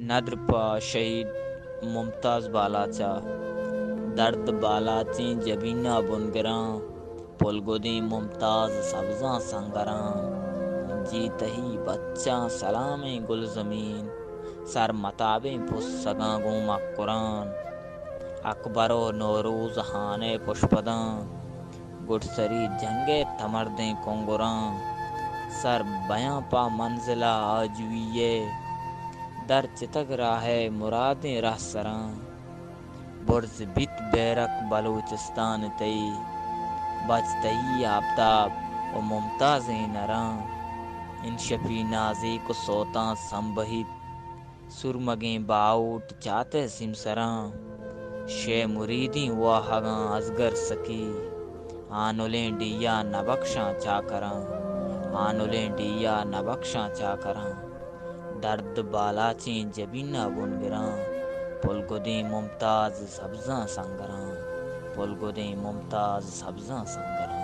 ندر پا شہید ممتاز بالاچا درد بالاچیں جبینہ بنگراں پلگودیں ممتاز سبزاں سنگراں جی تہی بچہ سلام گل زمین سر متابیں پسگاں گوما قرآن اکبر و نوروز ہانے پشپداں گڈسری جنگے تمردیں کنگراں سر بیاں پا منزلہ آجویے در چتگ راہ مرادیں رہ سراں برز بیت بیرک بلوچستان تئی بچ تئی آفتاب و ممتازیں نراں ان شفی نازی کو سوتاں سنبہت سرمگیں باؤٹ چاتے سمسراں شے مریدیں واہگاں ازگر سکی آنولیں ڈیا نبخشاں چاکراں آنولیں ڈیا نبخشاں چاکراں درد بالاچیں جبینہ بنگراں پلگودیں ممتاز سبزاں سنگراں پلگودیں ممتاز سبزاں سنگراں